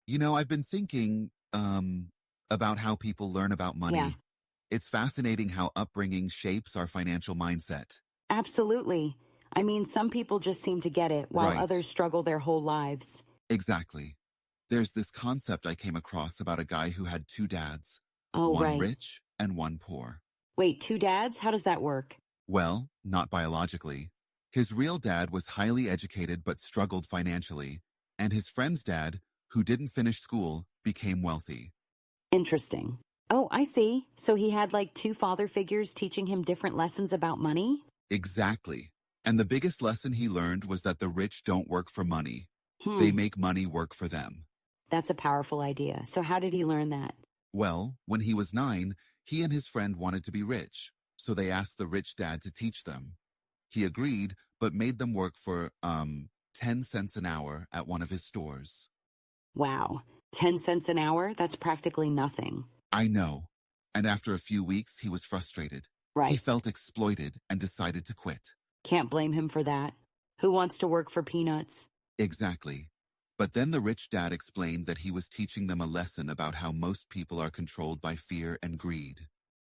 I've been thinking, about how people learn about Yeah, money. It's fascinating how upbringing shapes our financial mindset. absolutely. I mean, some people just seem to get it, while Right. others struggle their whole lives. Exactly. There's this concept I came across about a guy who had two dads, Oh, one right. rich and one poor. Wait, two dads? How does that work? Well, not biologically. His real dad was highly educated but struggled financially, and his friend's dad, who didn't finish school, became wealthy. Interesting. Oh, I see. So he had like two father figures teaching him different lessons about money? Exactly. And the biggest lesson he learned was that the rich don't work for money. They Hmm, make money work for them. that's a powerful idea. So how did he learn that? Well, when he was 9, he and his friend wanted to be rich, so they asked the rich dad to teach them. He agreed, but made them work for, 10 cents an hour at one of his stores. Wow, 10 cents an hour? That's practically nothing. I know. And after a few weeks, he was frustrated. He Right. felt exploited and decided to quit. Can't blame him for that. Who wants to work for peanuts? Exactly. But then the rich dad explained that he was teaching them a lesson about how most people are controlled by fear and greed.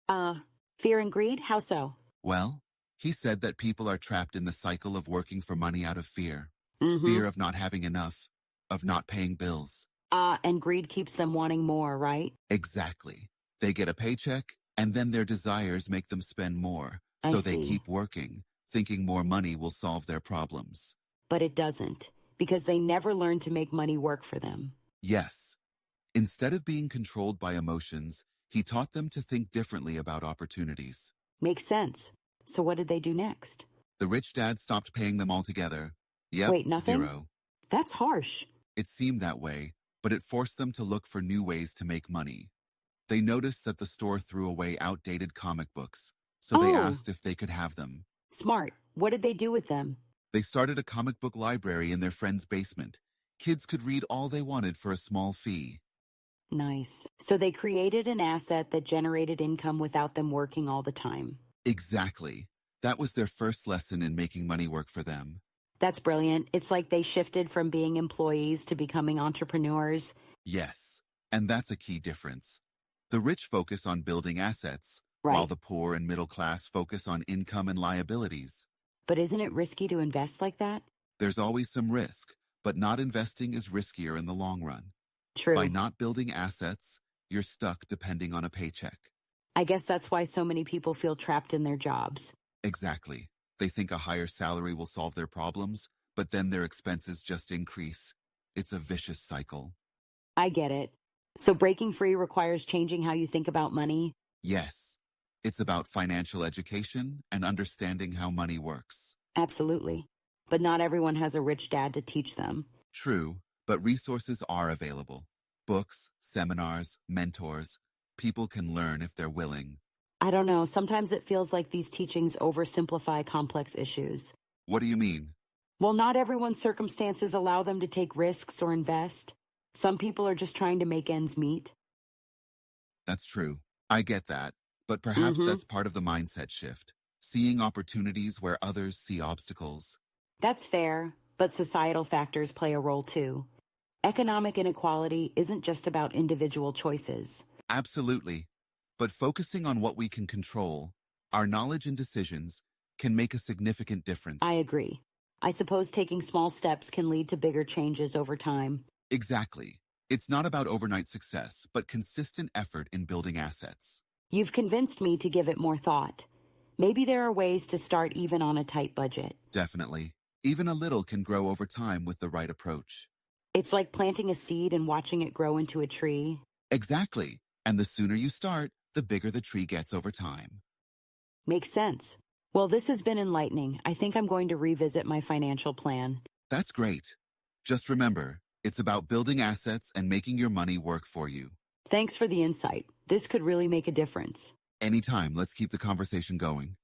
Uh, Fear and greed? How so? Well, he said that people are trapped in the cycle of working for money out of fear. Mm-hmm. Fear of not having enough, of not paying bills. And greed keeps them wanting more, right? Exactly. They get a paycheck, and then their desires make them spend more, I so they see. keep working, thinking more money will solve their problems. But it doesn't, because they never learn to make money work for them. Yes. Instead of being controlled by emotions, he taught them to think differently about opportunities. Makes sense. So what did they do next? The rich dad stopped paying them altogether. Yep, Wait, nothing? zero. That's harsh. It seemed that way, but it forced them to look for new ways to make money. They noticed that the store threw away outdated comic books, so they Oh, asked if they could have them. smart. What did they do with them? They started a comic book library in their friend's basement. Kids could read all they wanted for a small fee. Nice. So they created an asset that generated income without them working all the time. Exactly. That was their first lesson in making money work for them. That's brilliant. It's like they shifted from being employees to becoming entrepreneurs. Yes, and that's a key difference. The rich focus on building assets, while Right. the poor and middle class focus on income and liabilities. But isn't it risky to invest like that? There's always some risk, but not investing is riskier in the long run. By True. not building assets, you're stuck depending on a paycheck. I guess that's why so many people feel trapped in their jobs. Exactly. They think a higher salary will solve their problems, but then their expenses just increase. It's a vicious cycle. I get it. So breaking free requires changing how you think about money. Yes, it's about financial education and understanding how money works. Absolutely. But not everyone has a rich dad to teach them. True, but resources are available. Books, seminars, mentors. People can learn if they're willing. I don't know. Sometimes it feels like these teachings oversimplify complex issues. What do you mean? Well, not everyone's circumstances allow them to take risks or invest. Some people are just trying to make ends meet. That's true. I get that. But perhaps Mm-hmm. that's part of the mindset shift. Seeing opportunities where others see obstacles. That's fair, but societal factors play a role too. Economic inequality isn't just about individual choices. Absolutely. But focusing on what we can control, our knowledge and decisions, can make a significant I difference. agree. I suppose taking small steps can lead to bigger changes over time. Exactly. It's not about overnight success, but consistent effort in building assets. You've convinced me to give it more thought. Maybe there are ways to start even on a tight budget. Definitely. Even a little can grow over time with the right approach. It's like planting a seed and watching it grow into a tree. Exactly. And the sooner you start, the bigger the tree gets over time. Makes sense. Well, this has been enlightening. I think I'm going to revisit my financial plan. That's great. Just remember, it's about building assets and making your money work for you. Thanks for the insight. This could really make a difference. Anytime, let's keep the conversation going.